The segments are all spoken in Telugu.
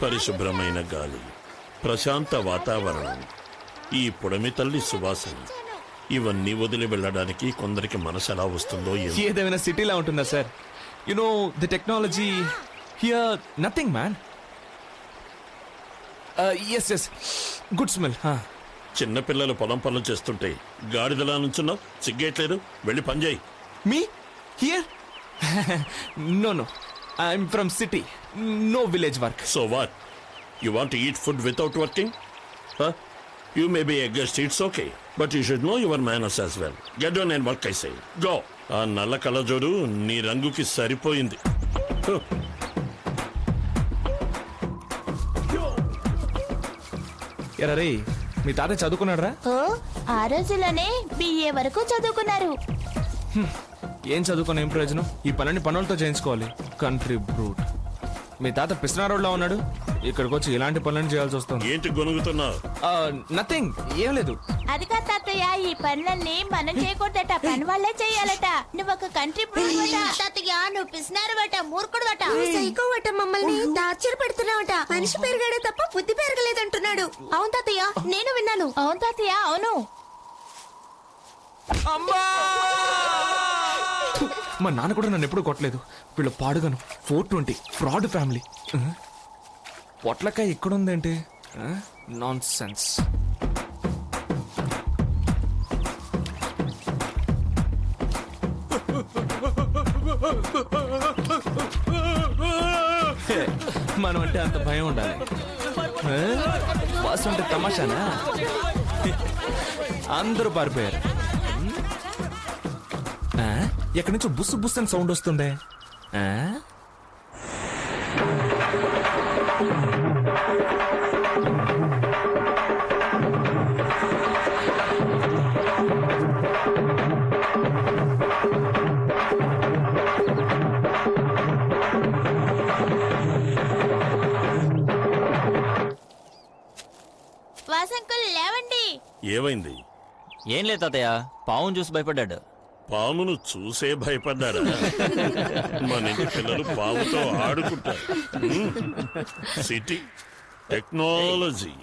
పరిశుభ్రమైన గాలి, ప్రశాంత వాతావరణం, ఈ పుడమి తల్లి సువాసన, ఇవన్నీ వదిలి వెళ్ళడానికి కొందరికి మనసు ఎలా వస్తుందో ఏదేమైనా సిటీలా ఉంటుందా sir? You know the technology here nothing man. Yes good smell. చిన్నపిల్లలు పొలం పనులు చేస్తుంటే గాడిదలా నుంచున్నావు, సిగ్గేట్లేదు, వెళ్ళి పని చేయి. Me here? No I'm from city, no village work. So what, you want to eat food without working? You may be a guest, it's okay. But you should know your manners as well. Get down and work, I say. Go. ఆ నల్ల కళ్ళజోడు నీ రంగుకి సరిపోయింది. ఎరా మీ తాత చదువుకున్నాడరా? ఆ రోజులోనే BA వరకు చదువుకున్నారు. ఏం చదువుకుని ఏం ప్రయోజనం? ఈ పనులన్నీ పనులతో చేయించుకోవాలి. Country brute. మీ తాత పిస్నా రోడ్లో ఉన్నాడు, ఇక్కడికి వచ్చి ఇలాంటి పనులను చేయాల్సి వస్తుంది. ఏంటి గొనుగుతున్నావు? నథింగ్, ఏం లేదు. అది కాదు తాతయ్య, ఈ పనులన్నీ మనం చేయకూడదట, పని వాళ్ళే చేయాలట. నువ్వు ఒక కంట్రీ బ్రూట్ తాతయ్య, నువ్వు పిసినారు బట, మూర్ఖుడు బట, సైకో బట, మమ్మల్ని టార్చర్ పెడుతున్నావట. మనిషి పెరగాడే తప్ప బుద్ధి పెరగలేదంటున్నాడు. అవును తాతయ్య, నేను విన్నాను. అవును తాతయ్య, అవును. మా నాన్న కూడా నన్ను ఎప్పుడు కొట్టలేదు. వీళ్ళు పాడుగాను 420 ఫ్రాడ్ ఫ్యామిలీ. పొట్లకాయ ఇక్కడుందేంటి? Non sense. మనం అంటే అంత భయం ఉండాలి. బాస్ అంటే తమాషానా? అందరూ పారిపోయారు. ఎక్కడి నుంచో బుస్సు బుస్ అని సౌండ్ వస్తుండే. వాసంకుల్ లేవండి. ఏమైంది? ఏం లేదు తాతయ్య, పావును చూసి భయపడ్డాడు. పామును చూసే భయపడ్డారా? మన ఇంటి పిల్లలు పాముతో ఆడుకుంటారు. City technology.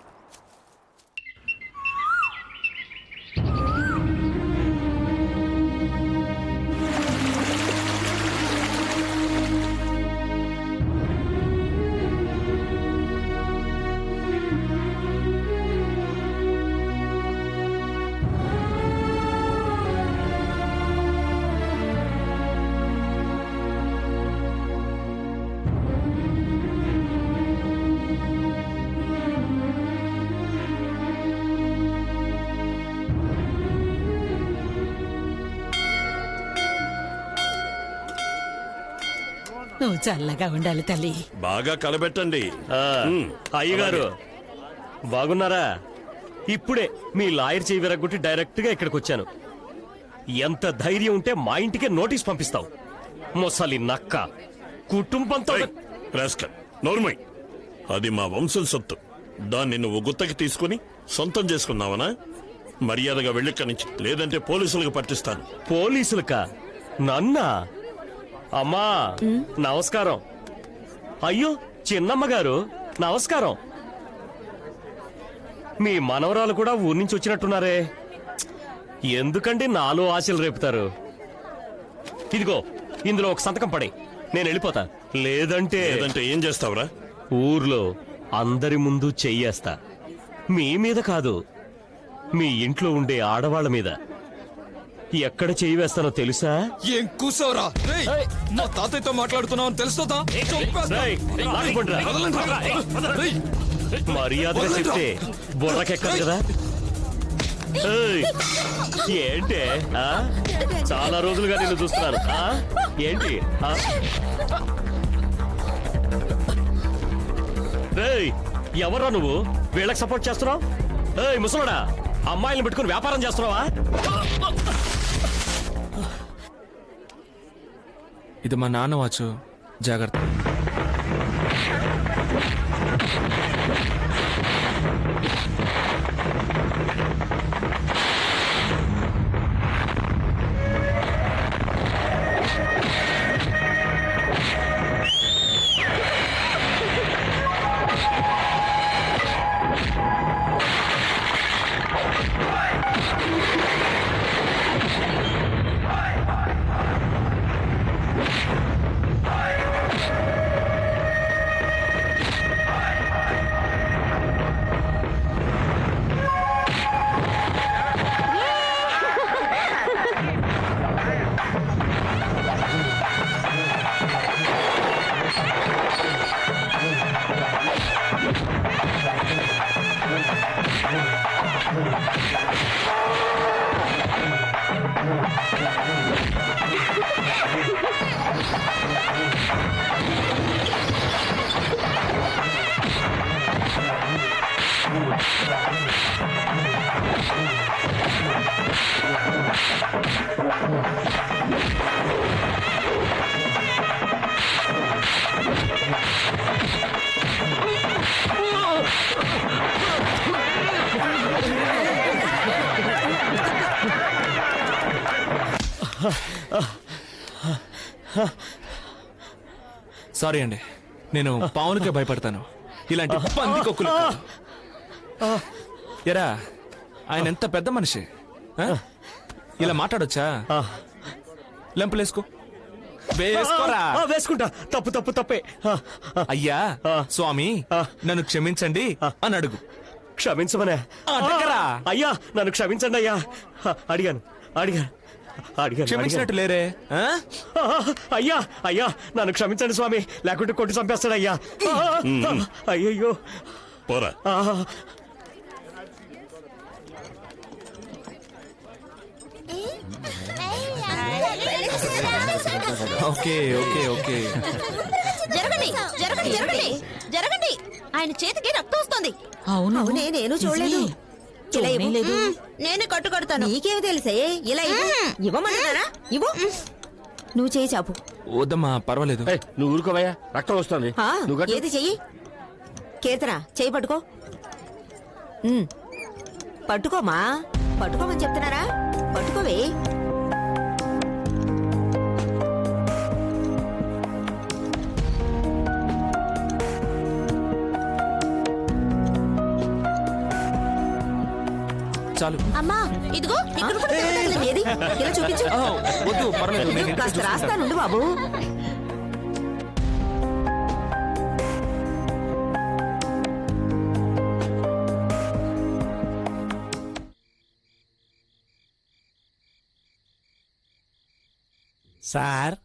నువ్వు చల్లగా ఉండాలి తల్లి. బాగా కలబెట్టండి. అయ్యగారు బాగున్నారా? ఇప్పుడే మీ లాయర్ చేయి విరగొట్టి డైరెక్ట్ గా ఇక్కడికి వచ్చాను. ఎంత ధైర్యం ఉంటే మా ఇంటికే నోటీస్ పంపిస్తావు? మొసలి నక్క, కుటుంబంతో. నోర్మై, అది మా వంశం సొత్తు. దాన్ని నువ్వు గుత్తకి తీసుకుని సొంతం చేసుకున్నావనా? మర్యాదగా వెళ్ళిక్కడి నుంచి, లేదంటే పోలీసులకు పట్టిస్తాను. పోలీసులకా? నన్నా? అమ్మా నమస్కారం. అయ్యో చిన్నమ్మ గారు నమస్కారం. మీ మనవరాలు కూడా ఊరి నుంచి వచ్చినట్టున్నారే. ఎందుకండి నాలో ఆశలు రేపుతారు? ఇదిగో ఇందులో ఒక సంతకం పడి నేను వెళ్ళిపోతా. లేదంటే ఏం చేస్తావురా? ఊర్లో అందరి ముందు చెయ్యేస్తా. మీ మీద కాదు, మీ ఇంట్లో ఉండే ఆడవాళ్ల మీద. ఎక్కడ చేయి వేస్తానో తెలుసా? ఏం కూసావురా? మా తాతయ్యతో మాట్లాడుతున్నావు తెలుస్తుందా? మర్యాదగా చెప్తే బుర్రకెక్కదు కదా. ఏంటే చాలా రోజులుగా నిన్ను చూస్తున్నాను. ఏంటి ఎవరా నువ్వు? వీళ్ళకి సపోర్ట్ చేస్తున్నావు? ముసలోడా, అమ్మాయిలను పెట్టుకుని వ్యాపారం చేస్తున్నావా? ఇది మా నాన్న వాచు, జాగ్రత్త. సారీ అండి, నేను పావులకే భయపడతాను, ఇలాంటి పందికొక్కులు కాదు. ఎరా, ఆయన ఎంత పెద్ద మనిషి, ఆ? ఇలా మాట్లాడొచ్చా? లెంపలేసుకో. వేసుకోరా. వేసుకుంటా. తప్పే. అయ్యా స్వామి, నన్ను క్షమించండి అని అడుగు. క్షమించమనే అడగరా. అయ్యా, నన్ను క్షమించండి అయ్యా. అడిగాను. క్షమించినట్టు లేరే. ఆ? అయ్యా నన్ను క్షమించండి స్వామి, లేకుంటే కొట్టి చంపేస్తాడు అయ్యా. అయ్యయ్యో. పోరా. Okay okay okay. జరగండి. ఆయన చేతికి రక్తం వస్తుంది. అవును. అవునే, నేను చూడలేదు. ఇలా ఇవ్వు. చూడలేదు. నేను కట్టుకడతాను. నీకేమి తెలుసే? ఇలా ఇవ్వమంటున్నారా? ఇవ్వు. నువ్వు చేయి చాపు. వద్దమ్మా, పర్వాలేదు. నువ్వు ఊరుకోవయ్యా, రక్తం వస్తుంది. ఏది చెయ్యి. కీర్తన, చెయ్యి పట్టుకో. పట్టుకోమా. పట్టుకోమని చెప్తున్నారా? పట్టుకోవే. చాలు. అమ్మా, ఇదిగో ఇక్కడ కూడా తిరగలేదు. ఏది? ఇలా చూపించు. వద్దు, పర్వాలేదు, నేను ఇంటికి కాస్త చూసుకుంటాను. రాస్తానుండు బాబు. సార్,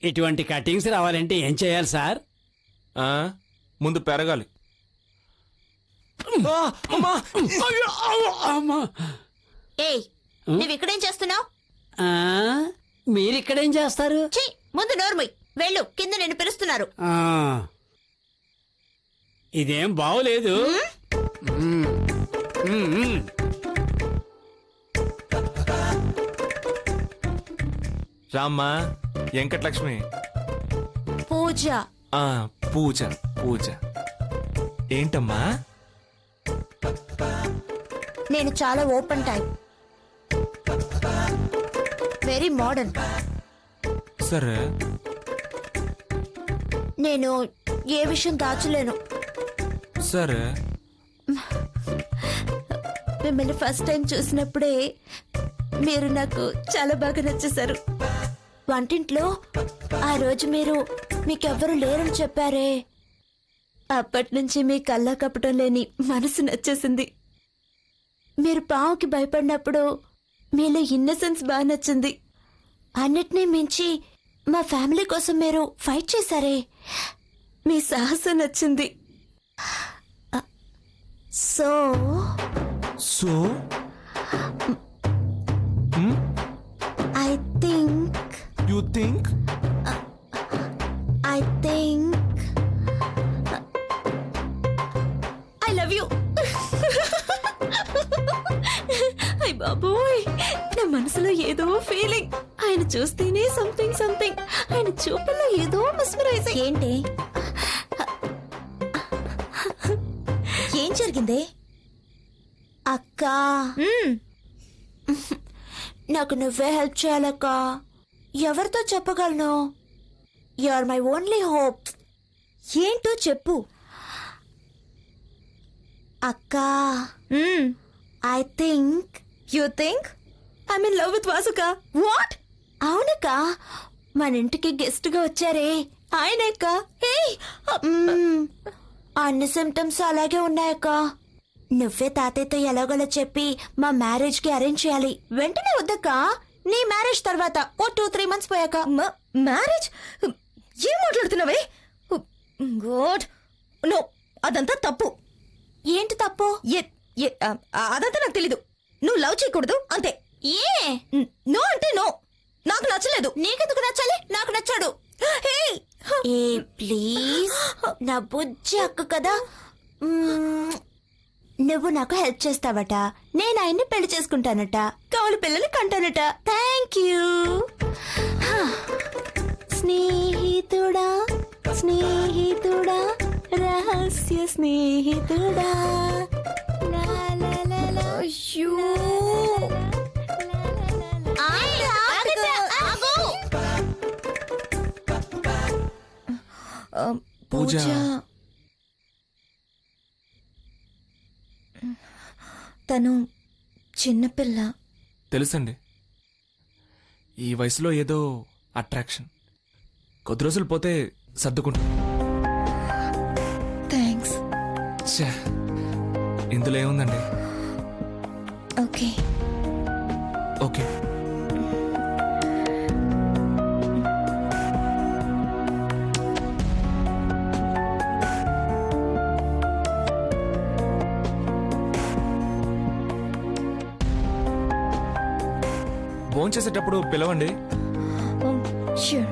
ఇటువంటి కటింగ్స్ రావాలంటే ఏం చేయాలి సార్? ఆ? ముందు పెరగాలి. ఏయ్, నువ్వు ఇక్కడేం చేస్తున్నావు? మీరిక్కడేం చేస్తారు? ముందు నోర్మై వెళ్ళు, కింద నేను పిలుస్తున్నారు. ఇదేం బాగోలేదు. రామ్మా, వెంకటలక్ష్మి. పూజ. పూజ ఏంటమ్మా? నేను చాలా ఓపెన్ టైప్, వెరీ మోడర్న్. సరే. నేను ఏ విషయం దాచలేను. సరే. మిమ్మల్ని ఫస్ట్ టైం చూసినప్పుడే మీరు నాకు చాలా బాగా నచ్చేశారు. వంటింట్లో ఆ రోజు మీరు మీకెవ్వరు లేరని చెప్పారే, అప్పటి నుంచి మీ కళ్ళ కప్పటం లేని మనసు నచ్చేసింది. మీరు పావుకి భయపడినప్పుడు మీలో ఇన్నసెన్స్ బాగా నచ్చింది. అన్నిటినీ మించి మా ఫ్యామిలీ కోసం మీరు ఫైట్ చేశారే, మీ సాహసం నచ్చింది. So I think you think I love you. అయ్ బాబోయ్, నా మనసులో ఏదో ఫీలింగ్. ఆయన చూస్తేనే సంథింగ్. ఆయన చూపులో ఏదో మెస్మరైజింగ్. ఏంటి? ఏం జరిగింది? అక్క, నాకు నువ్వే హెల్ప్ చేయాలక్క. ఎవరితో చెప్పగలను? You are my only hope. ఏంటో చెప్పు అక్క. I think. You think I'm in love with Vasuka. What? అవునక్క, మన ఇంటికి గెస్ట్ గా వచ్చారే ఆయనక్క. అన్ని సిమ్టమ్స్ అలాగే ఉన్నాయక్క. నువ్వే తాతయ్యతో ఎలాగోలా చెప్పి మా మ్యారేజ్ కి అరేంజ్ చేయాలి. వెంటనే వద్దక్క, నీ మ్యారేజ్ తర్వాత ఓ 2-3 months పోయాక. మ్యారేజ్? ఏం మాట్లాడుతున్నావే? గాడ్, నో, అదంతా తప్పు. ఏంటి తప్పు? అదంతా నాకు తెలీదు. నువ్వు లవ్ చేయకూడదు అంతే. నో అంటే నో. నాకు నచ్చలేదు. నీకెందుకు నచ్చాలి? నాకు నచ్చాడు. ఏ ప్లీజ్, నా బుజ్జి అక్క కదా. నువ్వు నాకు హెల్ప్ చేస్తావట, నేను ఆయన్ని పెళ్లి చేసుకుంటానట, కౌలు పిల్లలు కంటానట. Thank you. స్నేహితుడా స్నేహితుడా రహస్య స్నేహితుడా. అయ్యో, పూజ పూజ. తను చిన్నపిల్ల. తెలుసండి, ఈ వయసులో ఏదో అట్రాక్షన్. కొద్ది రోజులు పోతే సర్దుకుంటా. థ్యాంక్స్. ఛే, ఇందులో ఏముందండి. ఓకే. ఓకే. భోంచేసేటప్పుడు పిలవండి. ష్యూర్.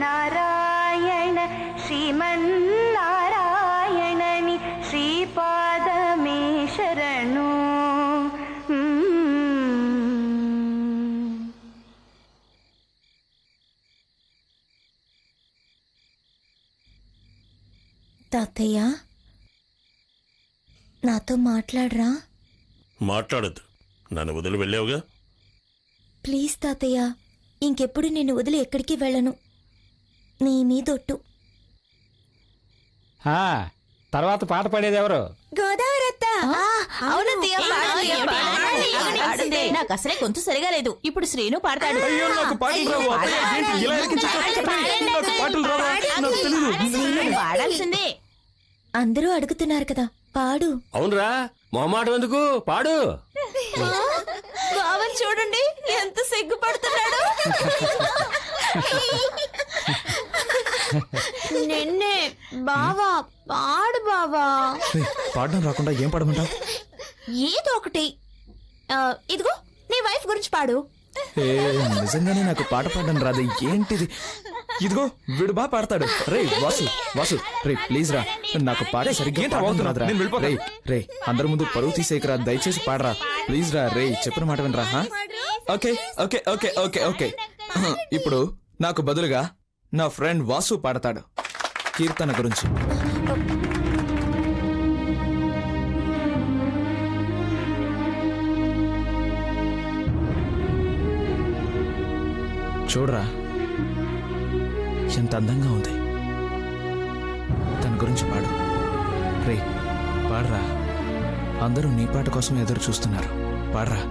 శ్రీమన్నారాయణ శ్రీమన్నారాయణని శ్రీపాదమే శరణు. తాతయ్య, నాతో మాట్లాడరా? మాట్లాడద్దు, నన్ను వదిలి వెళ్ళావుగా. ప్లీజ్ తాతయ్య, ఇంకెప్పుడు నేను వదిలి ఎక్కడికి వెళ్ళను. నీ మీదొట్టు. ఆ, తర్వాత పాట పాడేది ఎవరు? గోదావరత్త. నాకు అసలే గొంతు సరిగా లేదు. ఇప్పుడు శ్రీను పాడతాడు. పాడాల్సిందే. అందరూ అడుగుతున్నారు కదా, పాడు. అవునరా, మొహమాటం ఎందుకు, పాడు. బావని చూడండి ఎంత సిగ్గుపడుతున్నాడు. నిన్నే బావా, పాడు బావా. పాడడం రాకుండా ఏం పాడమంటావు? ఏదో ఒకటి. ఇదిగో నీ వైఫ్ గురించి పాడు. నిజంగానే నాకు పాట పాడడం రాదు. ఏంటిది? ఇదిగో వీడు బాగా పాడతాడు. రే వాసు, వాసు, రే ప్లీజ్ రా, నాకు పాట సరిగ్గా రే రే అందరి ముందు పరువు తీసేయకరా, దయచేసి పాడరా ప్లీజ్ రా. రే చెప్పిన మాట వినరా. Okay okay okay okay okay. ఇప్పుడు నాకు బదులుగా నా ఫ్రెండ్ వాసు పాడతాడు కీర్తన గురించి. చూడరా ఎంత అందంగా ఉంది. తన గురించి పాడు. రే పాడరా, అందరూ నీ పాట కోసం ఎదురు చూస్తున్నారు. పాడరా.